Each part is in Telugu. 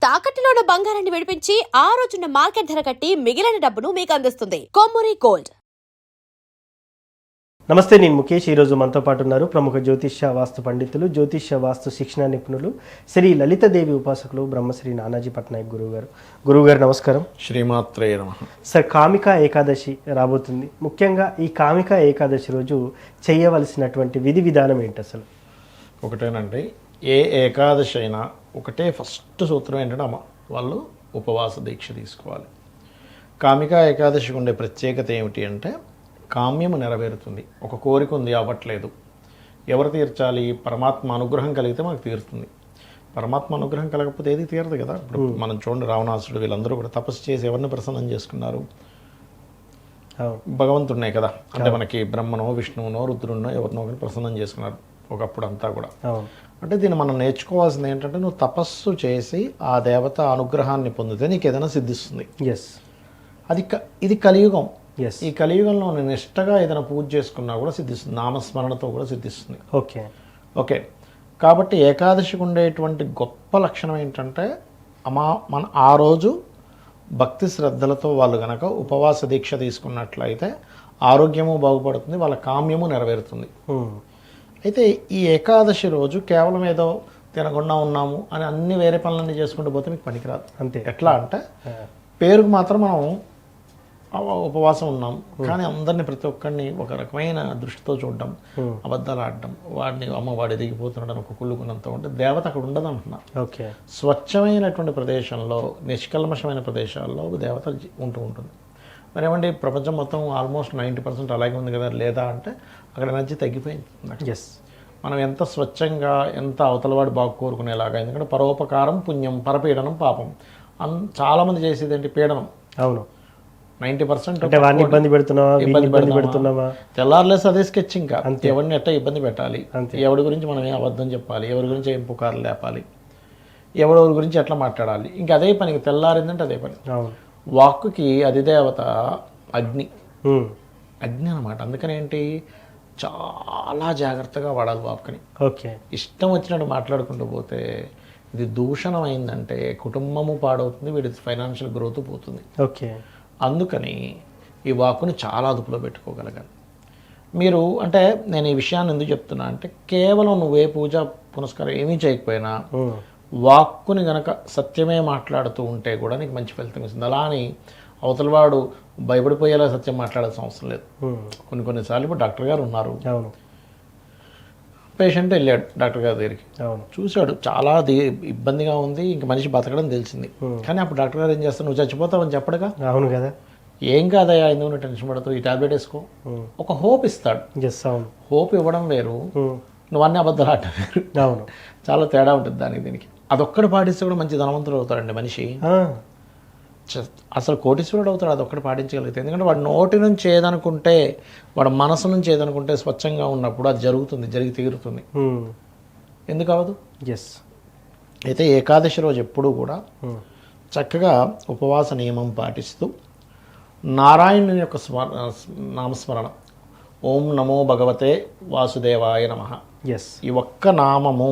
తాకట్టులో ఉన్న బంగారాన్ని విడిపించి ఆ రోజున్న మార్కెట్ ధర కట్టి మిగిలిన డబ్బును మీకు అందిస్తుంది కొమ్మూరి గోల్డ్. నమస్తే, నేను ముఖేష్. ఈరోజు మనతో పాటు ఉన్నారు ప్రముఖ జ్యోతిష్య వాస్తు పండితులు, జ్యోతిష్య వాస్తు శిక్షణ నిపుణులు, శ్రీ లలితాదేవి ఉపాసకులు బ్రహ్మశ్రీ నానాజీ పట్నాయక్ గురువుగారు నమస్కారం. శ్రీమాత్రే నమః. సార్, కామికా ఏకాదశి రాబోతుంది. ముఖ్యంగా ఈ కామికా ఏకాదశి రోజు చేయవలసినటువంటి విధి విధానం ఏంటి అసలు? ఒకటేనండి, ఏ ఏకాదశి అయినా ఒకటే ఫస్ట్ సూత్రం ఏంటంటే వాళ్ళు ఉపవాస దీక్ష తీసుకోవాలి. కామికా ఏకాదశికి ఉండే ప్రత్యేకత ఏమిటి అంటే కామ్యము నెరవేరుతుంది. ఒక కోరిక ఉంది, అవ్వట్లేదు, ఎవరు తీర్చాలి? పరమాత్మ అనుగ్రహం కలిగితే మనకు తీరుతుంది. పరమాత్మ అనుగ్రహం కలగకపోతే ఏది తీరదు కదా. ఇప్పుడు మనం చూడండి, రావణాసుడు వీళ్ళందరూ కూడా తపస్సు చేసి ఎవరిని ప్రసన్నం చేసుకున్నారు? భగవంతుడినే కదా. అంటే మనకి బ్రహ్మనో విష్ణువునో రుద్రునో ఎవరినో ఒకరిని ప్రసన్నం చేసుకున్నారు ఒకప్పుడు అంతా కూడా. అంటే దీన్ని మనం నేర్చుకోవాల్సింది ఏంటంటే, నువ్వు తపస్సు చేసి ఆ దేవత అనుగ్రహాన్ని పొందితే నీకు ఏదైనా సిద్ధిస్తుంది. ఇది కలియుగం. ఈ కలియుగంలో నేను నిష్టగా ఏదైనా పూజ చేసుకున్నా కూడా సిద్ధిస్తుంది, నామస్మరణతో కూడా సిద్ధిస్తుంది. ఓకే కాబట్టి ఏకాదశికి ఉండేటువంటి గొప్ప లక్షణం ఏంటంటే, మన ఆ రోజు భక్తి శ్రద్ధలతో వాళ్ళు కనుక ఉపవాస దీక్ష తీసుకున్నట్లయితే ఆరోగ్యము బాగుపడుతుంది, వాళ్ళ కామ్యము నెరవేరుతుంది. అయితే ఈ ఏకాదశి రోజు కేవలం ఏదో తినకుండా ఉన్నాము అని అన్ని వేరే పనులన్నీ చేసుకుంటూ పోతే మీకు పనికిరాదు. అంతే. ఎట్లా అంటే, పేరుకు మాత్రం మనం ఉపవాసం ఉన్నాం, కానీ అందరినీ ప్రతి ఒక్కరిని ఒక రకమైన దృష్టితో చూడడం, అబద్ధాలు ఆడడం, వాడిని వాడు ఎదిగిపోతున్నాడు ఒక కుళ్ళుకున్నంత ఉంటే దేవత అక్కడ ఉండదు అంటున్నా. స్వచ్ఛమైనటువంటి ప్రదేశంలో, నిష్కల్మషమైన ప్రదేశాల్లో దేవత ఉంటూ ఉంటుంది. మరి ఏమండి, ప్రపంచం మొత్తం ఆల్మోస్ట్ 90% అలాగే ఉంది కదా, లేదా అంటే అక్కడ ఎనర్జీ తగ్గిపోయింది. మనం ఎంత స్వచ్ఛంగా, ఎంత అవతలవాడు బాగు కోరుకునేలాగా, ఎందుకంటే పరోపకారం పుణ్యం, పరపీడనం పాపం. చాలామంది చేసేది ఏంటి? పీడనం. అవును, 90% ఇబ్బంది పెడుతున్నామా, తెల్లారులేసి అదే స్కెచ్. ఇంకా ఎవరిని ఎట్లా ఇబ్బంది పెట్టాలి, ఎవరి గురించి మనం ఏం అబద్ధం చెప్పాలి, ఎవరి గురించి ఏం పుకార్లు లేపాలి, ఎవరి గురించి ఎట్లా మాట్లాడాలి, ఇంకా అదే పని. తెల్లారిందంటే అదే పని. వాక్కుకి అధిదేవత అగ్ని అనమాట. అందుకని ఏంటి, చాలా జాగ్రత్తగా వాడాలి వాక్కుని. ఇష్టం వచ్చినట్టు మాట్లాడుకుంటూ పోతే ఇది దూషణం అయిందంటే కుటుంబము పాడవుతుంది, వీడి ఫైనాన్షియల్ గ్రోత్ పోతుంది. అందుకని ఈ వాక్కుని చాలా అదుపులో పెట్టుకోగలగాలి మీరు. అంటే నేను ఈ విషయాన్ని ఎందుకు చెప్తున్నా అంటే, కేవలం నువ్వే పూజ పునస్కారం ఏమీ చేయకపోయినా వాక్కుని గనక సత్యమే మాట్లాడుతూ ఉంటే కూడా నీకు మంచి ఫలితం ఇస్తుంది. అలా అని అవతలవాడు భయపడిపోయేలా సత్యం మాట్లాడాల్సిన అవసరం లేదు. కొన్నిసార్లు ఇప్పుడు డాక్టర్ గారు ఉన్నారు, పేషెంట్ వెళ్ళాడు డాక్టర్ గారి దగ్గరికి, చూశాడు చాలా ఇబ్బందిగా ఉంది, ఇంక మనిషి బతకడం తెలిసింది. కానీ అప్పుడు డాక్టర్ గారు ఏం చేస్తాను, నువ్వు చచ్చిపోతావని చెప్పడుగా. అవును కదా, ఏం కాదయా, ఎందుకు నువ్వు టెన్షన్ పడతావు, ఈ టాబ్లెట్ వేసుకో, ఒక హోప్ ఇస్తాడు. హోప్ ఇవ్వడం వేరు, నువ్వు అన్ని అబద్ధాలు ఆడటం వేరు. చాలా తేడా ఉంటుంది దానికి దీనికి. అదొక్కటి పాటిస్తే కూడా మంచి ధనవంతుడు అవుతాడండి మనిషి. అసలు కోటీశ్వరుడు అవుతాడు అదొక్కటి పాటించగలిగితే. ఎందుకంటే వాడు నోటి నుంచి ఏదనుకుంటే, వాడు మనసు నుంచి ఏదనుకుంటే స్వచ్ఛంగా ఉన్నప్పుడు అది జరుగుతుంది, జరిగి తీరుతుంది. ఎందుకు అవ్వదు? అయితే ఏకాదశి రోజు ఎప్పుడూ కూడా చక్కగా ఉపవాస నియమం పాటిస్తూ నారాయణుని యొక్క నామస్మరణ, ఓం నమో భగవతే వాసుదేవాయ నమః, ఈ ఒక్క నామము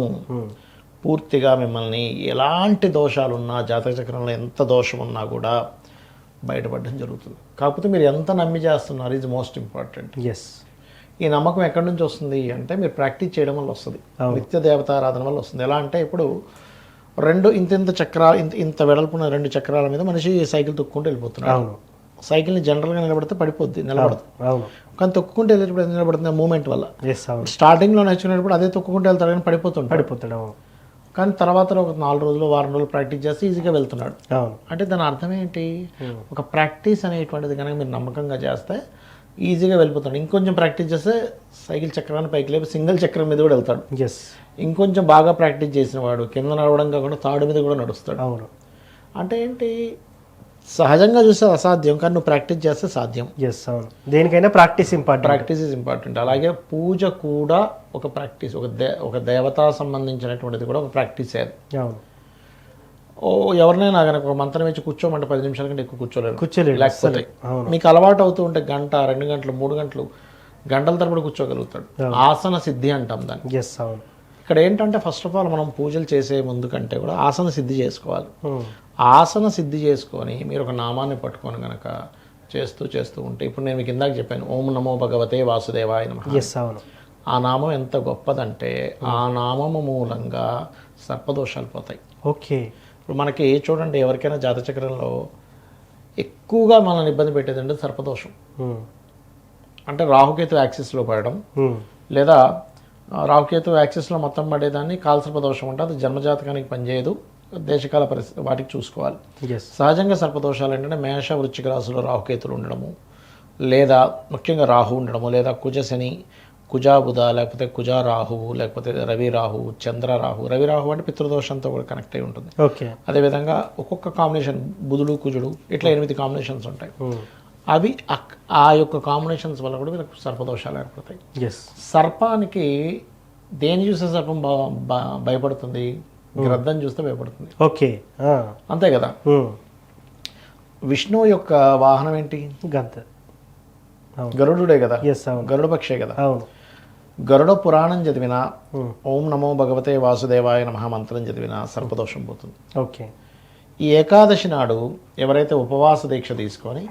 పూర్తిగా మిమ్మల్ని ఎలాంటి దోషాలున్నా, జాతక చక్రంలో ఎంత దోషం ఉన్నా కూడా బయటపడడం జరుగుతుంది. కాకపోతే మీరు ఎంత నమ్మి చేస్తున్నారు ఈజ్ మోస్ట్ ఇంపార్టెంట్. ఈ నమ్మకం ఎక్కడి నుంచి వస్తుంది అంటే, మీరు ప్రాక్టీస్ చేయడం వల్ల వస్తుంది, నిత్య దేవతారాధన వల్ల వస్తుంది. ఎలా అంటే, ఇప్పుడు ఇంత చక్రాలు, ఇంత వెడల్పున 2 చక్రాల మీద మనిషి సైకిల్ తొక్కుంటూ వెళ్ళిపోతున్నాడు. సైకిల్ని జనరల్గా నిలబడితే పడిపోద్ది, నిలబడదు. కానీ తొక్కుకుంటూ వెళ్ళేటప్పుడు నిలబడుతుంది మూమెంట్ వల్ల. స్టార్టింగ్లో నేర్చుకునేటప్పుడు అదే తొక్కుకుంటూ వెళ్తాడు, కానీ పడిపోతాడు. కానీ తర్వాత ఒక 4 రోజులు, వారం రోజులు ప్రాక్టీస్ చేస్తే ఈజీగా వెళ్తున్నాడు. అంటే దాని అర్థం ఏంటి, ఒక ప్రాక్టీస్ అనేటువంటిది కనుక మీరు నమ్మకంగా చేస్తే ఈజీగా వెళ్ళిపోతాడు. ఇంకొంచెం ప్రాక్టీస్ చేస్తే సైకిల్ చక్రాన్ని పైకి లేపి సింగిల్ చక్రం మీద కూడా వెళ్తాడు. ఇంకొంచెం బాగా ప్రాక్టీస్ చేసిన వాడు కింద నడవడం కాకుండా తాడు మీద కూడా నడుస్తాడు. అంటే ఏంటి, సహజంగా చూస్తే అసాధ్యం, కానీ నువ్వు ప్రాక్టీస్ చేస్తే సాధ్యం. దేనికైనా ప్రాక్టీస్ ఈజ్ ఇంపార్టెంట్. అలాగే పూజ కూడా ఒక ప్రాక్టీస్, ఒక దేవతా సంబంధించినటువంటిది కూడా ఒక ప్రాక్టీస్. ఎవరినైనా కనుక ఒక మంత్రం ఇచ్చి కూర్చోమంటే 10 నిమిషాల కంటే ఎక్కువ కూర్చోలేరు. లేకపోతే మీకు అలవాటు అవుతూ ఉంటే 1 గంట, 2 గంటలు, 3 గంటలు, గంటల తరబడి కూర్చోగలుగుతాడు. ఆసన సిద్ధి అంటాం దాన్ని. ఇక్కడ ఏంటంటే ఫస్ట్ ఆఫ్ ఆల్ మనం పూజలు చేసే ముందు కంటే కూడా ఆసన సిద్ధి చేసుకోవాలి. ఆసన సిద్ధి చేసుకొని మీరు ఒక నామాన్ని పట్టుకొని కనుక చేస్తూ ఉంటే, ఇప్పుడు నేను మీకు ఇందాక చెప్పాను ఓం నమో భగవతే వాసుదేవాయ నమః. అవును. ఆ నామం ఎంత గొప్పదంటే ఆ నామము మూలంగా సర్పదోషాలు పోతాయి. ఓకే. ఇప్పుడు మనకి చూడండి, ఎవరికైనా జాతచక్రంలో ఎక్కువగా మనల్ని ఇబ్బంది పెట్టేదంటే సర్పదోషం. అంటే రాహుకేతు యాక్సిస్లో పడడం, లేదా రాహుకేతు యాక్సిస్లో మొత్తం పడేదాన్ని కాలసర్పదోషం అంటే అది జన్మజాతకానికి పనిచేయదు, దేశకాల పరిస్థితి వాటికి చూసుకోవాలి. సహజంగా సర్పదోషాలు ఏంటంటే మేష వృశ్చిక రాశిలో రాహుకేతులు ఉండడము, లేదా ముఖ్యంగా రాహు ఉండడము, లేదా కుజ శని, కుజా బుధ, లేకపోతే కుజా రాహువు, లేకపోతే రవి రాహువు, చంద్ర రాహు. రవి రాహు అంటే పితృదోషంతో కూడా కనెక్ట్ అయి ఉంటుంది. ఓకే. అదేవిధంగా ఒక్కొక్క కాంబినేషన్ బుధుడు కుజుడు ఇట్లా 8 కాంబినేషన్స్ ఉంటాయి. అవి ఆ యొక్క కాంబినేషన్స్ వల్ల కూడా వీళ్ళకి సర్పదోషాలు ఏర్పడతాయి. సర్పానికి దేని చూస్తే సర్పం భయపడుతుంది? గ్రద్దం చూస్తే భయపడుతుంది. ఓకే. అంతే కదా. విష్ణువు యొక్క వాహనం ఏంటి? గరుడుడే కదా, గరుడ పక్షే కదా. గరుడ పురాణం చదివినా, ఓం నమో భగవతే వాసుదేవాయ నమః మంత్రం చదివినా సర్పదోషం పోతుంది. ఓకే. ఈ ఏకాదశి నాడు ఎవరైతే ఉపవాస దీక్ష తీసుకొని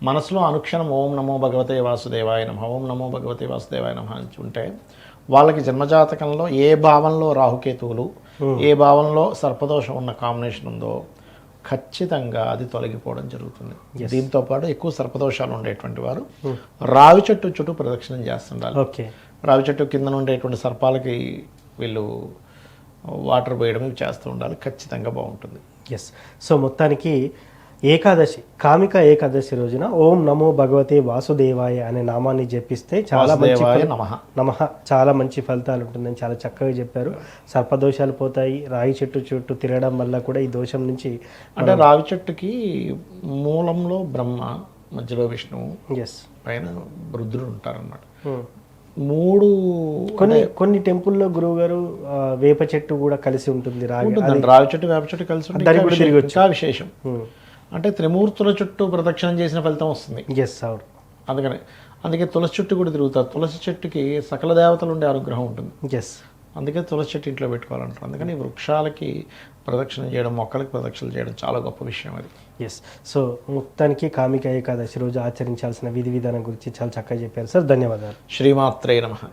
మనసులో అనుక్షణం ఓం నమో భగవతే వాసుదేవాయ నమః, ఓం నమో భగవతే వాసుదేవాయ నమః అని ఉంటే వాళ్ళకి జన్మజాతకంలో ఏ భావంలో రాహుకేతువులు, ఏ భావంలో సర్పదోషం ఉన్న కాంబినేషన్ ఉందో ఖచ్చితంగా అది తొలగిపోవడం జరుగుతుంది. దీంతో పాటు ఎక్కువ సర్పదోషాలు ఉండేటువంటి వారు రావి చెట్టు చుట్టూ ప్రదక్షిణం చేస్తుండాలి. ఓకే. రావి చెట్టు కింద ఉండేటువంటి సర్పాలకి వీళ్ళు వాటర్ పోయడం ఇవి చేస్తూ ఉండాలి. ఖచ్చితంగా బాగుంటుంది. సో మొత్తానికి ఏకాదశి, కామిక ఏకాదశి రోజున ఓం నమో భగవతే వాసుదేవాయ అనే నామాన్ని జపిస్తే చాలా చాలా మంచి ఫలితాలు ఉంటుందని చాలా చక్కగా చెప్పారు. సర్పదోషాలు పోతాయి. రాయి చెట్టు చుట్టూ తిరగడం వల్ల కూడా ఈ దోషం నుంచి, అంటే రావి చెట్టుకి మూలంలో బ్రహ్మ, మధ్యలో విష్ణువు, పైన రుద్రుడు ఉంటారన్నమాట. కొన్ని టెంపుల్లో గురువు గారు వేప చెట్టు కూడా కలిసి ఉంటుంది. రావి చెట్టు వేప చెట్టు కలిసి ఉంటుంది. విశేషం అంటే త్రిమూర్తుల చుట్టూ ప్రదక్షిణం చేసిన ఫలితం వస్తుంది. అందుకే తులసి చెట్టు కూడా తిరుగుతారు. తులసి చెట్టుకి సకల దేవతలు ఉండే అనుగ్రహం ఉంటుంది. అందుకే తులసి చెట్టు ఇంట్లో పెట్టుకోవాలంటారు. అందుకని వృక్షాలకి ప్రదక్షిణ చేయడం, మొక్కలకి ప్రదక్షిణ చేయడం చాలా గొప్ప విషయం అది. సో మొత్తానికి కామిక ఏకాదశి రోజు ఆచరించాల్సిన విధి విధానం గురించి చాలా చక్కగా చెప్పారు సార్. ధన్యవాదాలు. శ్రీమాత్రే నమః.